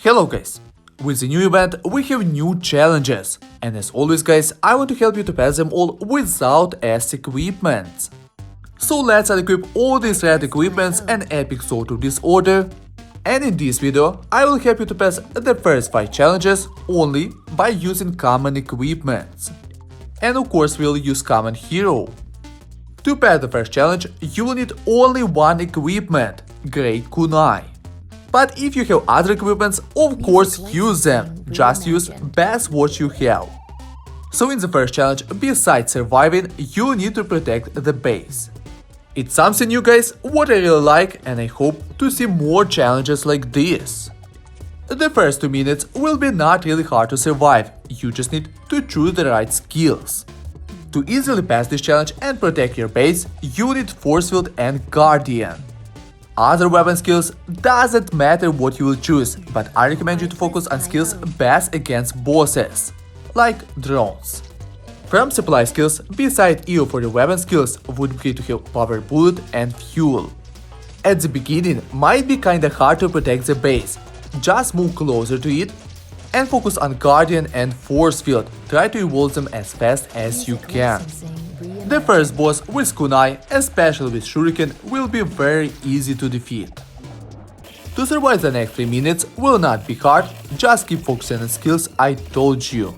Hello guys! With the new event we have new challenges, and as always guys, I want to help you to pass them all without S equipment. So let's unequip all these red equipments and epic sort of disorder, and in this video I will help you to pass the first 5 challenges only by using common equipments. And of course we'll use common hero. To pass the first challenge you will need only one equipment, Great Kunai. But if you have other equipments, of course use them, just use best what you have. So in the first challenge, besides surviving, you need to protect the base. It's something new guys, what I really like, and I hope to see more challenges like this. The first 2 minutes will be not really hard to survive, you just need to choose the right skills. To easily pass this challenge and protect your base, you need Force Field and Guardian. Other weapon skills doesn't matter what you will choose, but I recommend you to focus on skills best against bosses, like drones. From supply skills, beside EO for the weapon skills, would be great to have Power Bullet and Fuel. At the beginning, might be kinda hard to protect the base, just move closer to it and focus on Guardian and Force Field, try to evolve them as fast as you can. The first boss with Kunai, especially with Shuriken, will be very easy to defeat. To survive the next 3 minutes will not be hard, just keep focusing on skills I told you.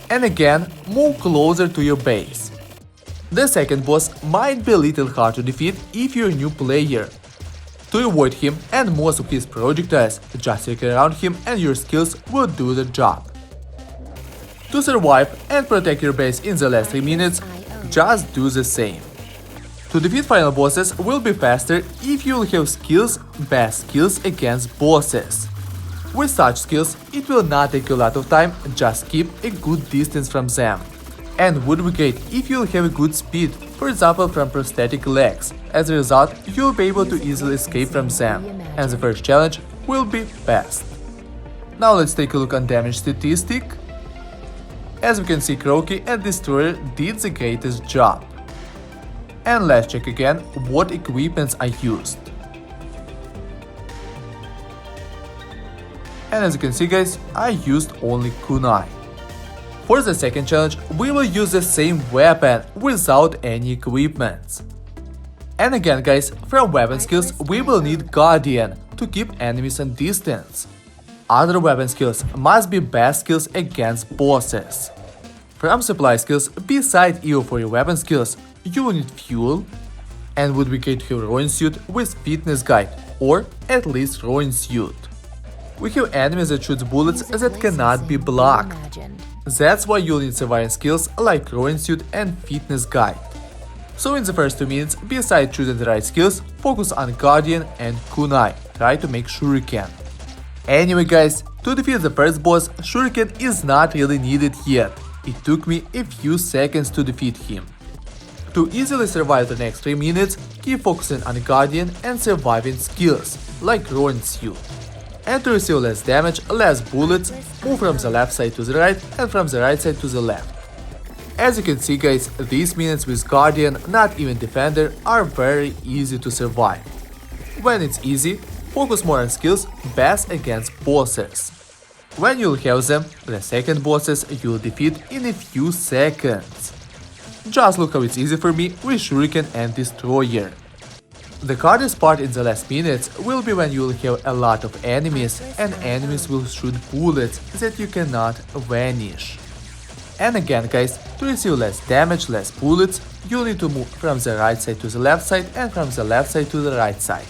And again, move closer to your base. The second boss might be a little hard to defeat if you're a new player. To avoid him and most of his projectiles, just circle around him and your skills will do the job. To survive and protect your base in the last 3 minutes, just do the same. To defeat final bosses will be faster if you will have skills, best skills against bosses. With such skills, it will not take you a lot of time, just keep a good distance from them. And would be great if you will have a good speed, for example from prosthetic legs. As a result, you will be able to easily escape from them, and the first challenge will be passed. Now let's take a look on damage statistic. As we can see, Croaky and Destroyer did the greatest job. And let's check again what equipments I used. And as you can see guys, I used only Kunai. For the second challenge, we will use the same weapon without any equipments. And again guys, from weapon skills we will need Guardian to keep enemies on distance. Other weapon skills must be best skills against bosses. From supply skills, beside EO for your weapon skills, you will need Fuel, and would be great to have Rowing Suit with Fitness Guide, or at least Rowing Suit. We have enemies that shoot bullets that cannot be blocked. That's why you'll need surviving skills like Rowing Suit and Fitness Guide. So in the first 2 minutes, besides choosing the right skills, focus on Guardian and Kunai, try to make Shuriken. Anyway guys, to defeat the first boss, Shuriken is not really needed yet. It took me a few seconds to defeat him. To easily survive the next 3 minutes, keep focusing on Guardian and surviving skills, like Rowing Suit. And to receive less damage, less bullets, move from the left side to the right and from the right side to the left. As you can see guys, these minutes with Guardian, not even Defender, are very easy to survive. When it's easy, focus more on skills best against bosses. When you'll have them, the second bosses you'll defeat in a few seconds. Just look how it's easy for me with Shuriken and Destroyer. The hardest part in the last minutes will be when you'll have a lot of enemies and enemies will shoot bullets that you cannot vanish. And again guys, to receive less damage, less bullets, you'll need to move from the right side to the left side and from the left side to the right side.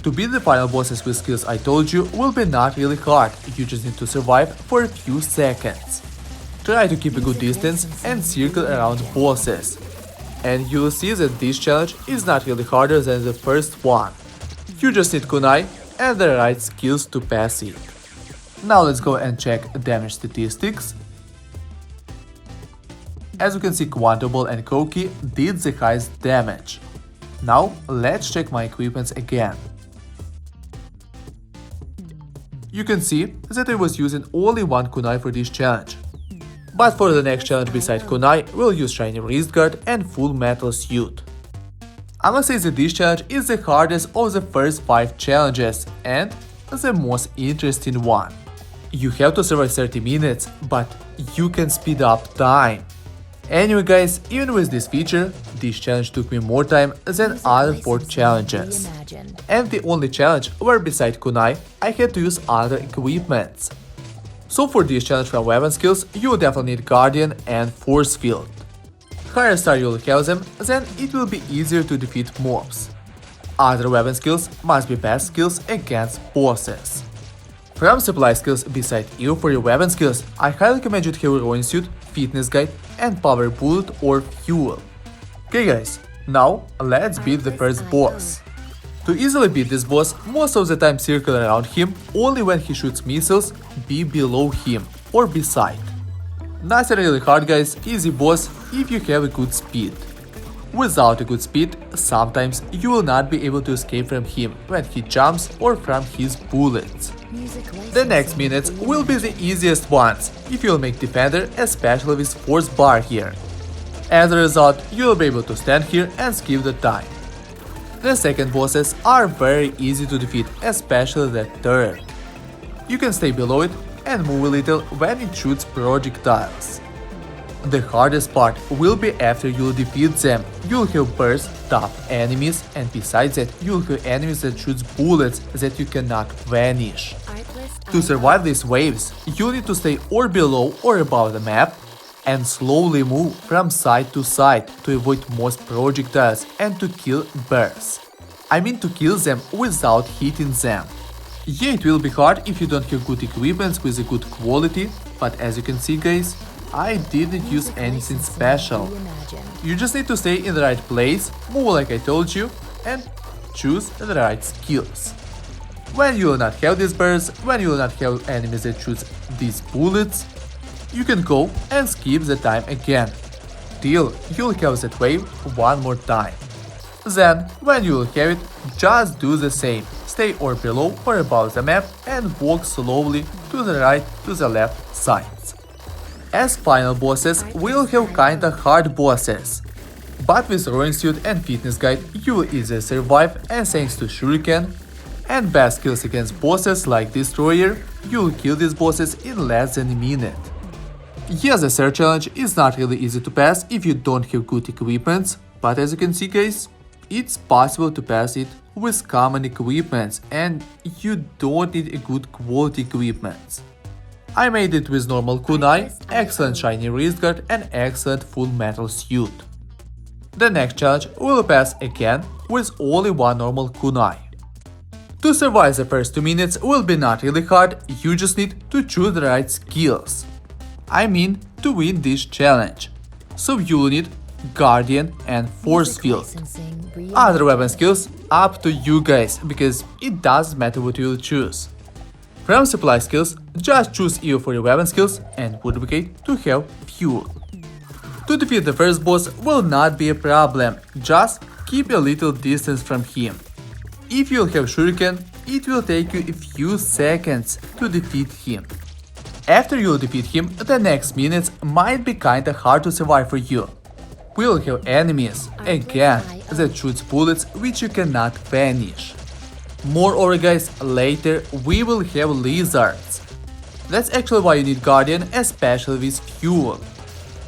To beat the final bosses with skills I told you will be not really hard, you just need to survive for a few seconds. Try to keep a good distance and circle around bosses. And you'll see that this challenge is not really harder than the first one. You just need Kunai and the right skills to pass it. Now let's go and check damage statistics. As you can see, Quantum Ball and Koki did the highest damage. Now let's check my equipments again. You can see that I was using only one Kunai for this challenge. But for the next challenge beside Kunai, we'll use Shiny Wrist Guard and Full Metal Suit. I must say that this challenge is the hardest of the first 5 challenges, and the most interesting one. You have to survive 30 minutes, but you can speed up time. Anyway guys, even with this feature, this challenge took me more time than other 4 challenges. And the only challenge where beside kunai, I had to use other equipments. So for this challenge from weapon skills, you will definitely need Guardian and Force Field. Higher star you will have them, then it will be easier to defeat mobs. Other weapon skills must be best skills against bosses. From supply skills beside EU for your weapon skills, I highly recommend you to have Heroine Suit, Fitness Guide and Power Bullet or Fuel. Okay guys, now let's beat the first boss. To easily beat this boss, most of the time circle around him, only when he shoots missiles, be below him or beside. Nothing really hard guys, easy boss if you have a good speed. Without a good speed, sometimes you will not be able to escape from him when he jumps or from his bullets. The next minutes will be the easiest ones if you'll make Defender, especially with Force Bar here. As a result, you'll be able to stand here and skip the time. The second bosses are very easy to defeat, especially the turret. You can stay below it and move a little when it shoots projectiles. The hardest part will be after you'll defeat them. You'll have burst, top enemies, and besides that, you'll have enemies that shoots bullets that you cannot vanish. To survive these waves, you need to stay or below or above the map and slowly move from side to side to avoid most projectiles and to kill bursts. I mean to kill them without hitting them. Yeah, it will be hard if you don't have good equipment with a good quality, but as you can see guys, I didn't use anything special. You just need to stay in the right place, move like I told you, and choose the right skills. When you will not have these bursts, when you will not have enemies that shoot these bullets, you can go and skip the time again, till you'll have that wave one more time. Then, when you will have it, just do the same, stay or below or above the map and walk slowly to the right to the left sides. As final bosses, we'll have kinda hard bosses. But with Heroine Suit and Fitness Guide, you will easily survive, and thanks to Shuriken and best skills against bosses like Destroyer, you'll kill these bosses in less than a minute. Yes, the third challenge is not really easy to pass if you don't have good equipments, but as you can see guys, it's possible to pass it with common equipments and you don't need a good quality equipment. I made it with normal kunai, excellent shiny wrist guard and excellent full metal suit. The next challenge will pass again with only one normal kunai. To survive the first 2 minutes will be not really hard, you just need to choose the right skills. I mean to win this challenge. So you will need Guardian and Force Field. Other weapon skills up to you guys, because it doesn't matter what you will choose. From supply skills, just choose EU for your weapon skills and would advocate to have Fuel. To defeat the first boss will not be a problem, just keep a little distance from him. If you'll have Shuriken, it will take you a few seconds to defeat him. After you'll defeat him, the next minutes might be kinda hard to survive for you. We'll have enemies, again, that shoots bullets which you cannot vanish. Moreover guys, later we will have lizards. That's actually why you need Guardian, especially with Fuel.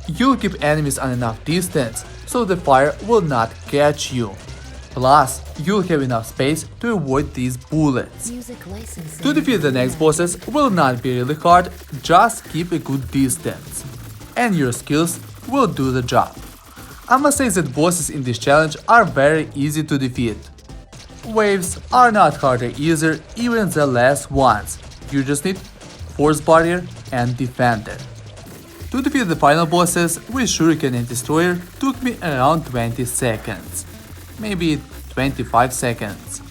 You'll keep enemies on enough distance, so the fire will not catch you. Plus, you'll have enough space to avoid these bullets. To defeat the next bosses will not be really hard, just keep a good distance. And your skills will do the job. I must say that bosses in this challenge are very easy to defeat. Waves are not harder either, even the last ones. You just need Force Barrier and Defender. To defeat the final bosses with Shuriken and Destroyer took me around 20 seconds. Maybe 25 seconds.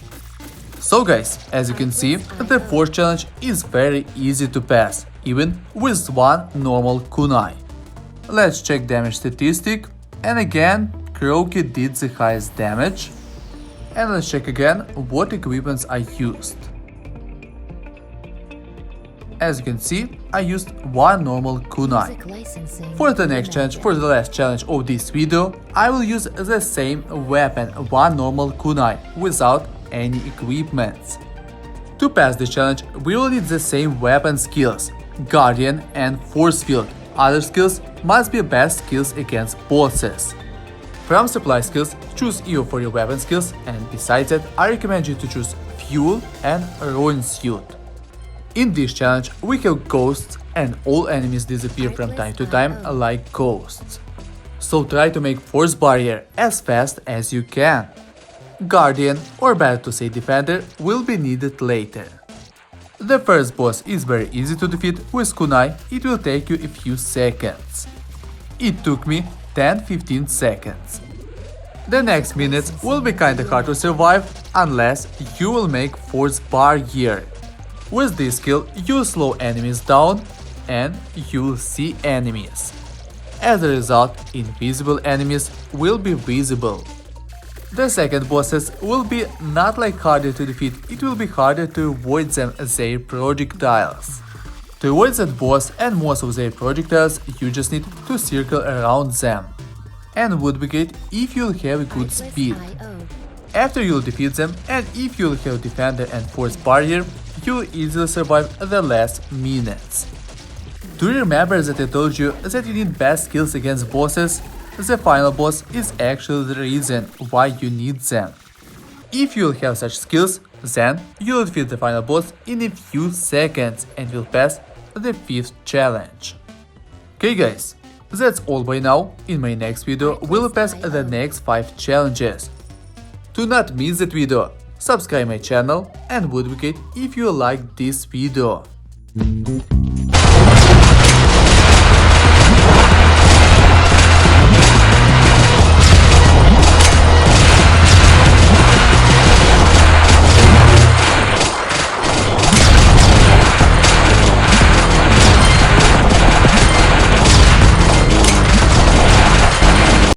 So guys, as you can see, the fourth challenge is very easy to pass, even with one normal kunai. Let's check damage statistic, and again, Croaky did the highest damage. And let's check again what equipments I used. As you can see, I used one normal kunai. For the next challenge, for the last challenge of this video, I will use the same weapon, one normal kunai, without any equipments. To pass this challenge, we will need the same weapon skills, Guardian and Force Field. Other skills must be best skills against bosses. From supply skills, choose EU for your weapon skills, and besides that, I recommend you to choose Fuel and Ruin Suit. In this challenge, we have ghosts and all enemies disappear from time to time like ghosts. So try to make Force Barrier as fast as you can. Guardian, or better to say Defender, will be needed later. The first boss is very easy to defeat. With kunai, it will take you a few seconds. It took me 10-15 seconds. The next minutes will be kinda hard to survive unless you will make Force Barrier. With this skill, you'll slow enemies down and you'll see enemies. As a result, invisible enemies will be visible. The second bosses will be not like harder to defeat, it will be harder to avoid them as their projectiles. To avoid that boss and most of their projectiles, you just need to circle around them. And would be great if you'll have a good speed. After you'll defeat them, and if you'll have Defender and Force Barrier, you'll easily survive the last minutes. Do you remember that I told you that you need best skills against bosses? The final boss is actually the reason why you need them. If you'll have such skills, then you'll defeat the final boss in a few seconds and will pass the 5th challenge. Okay guys, that's all by now. In my next video, we'll pass the next 5 challenges. To not miss that video, subscribe my channel and would be great if you liked this video.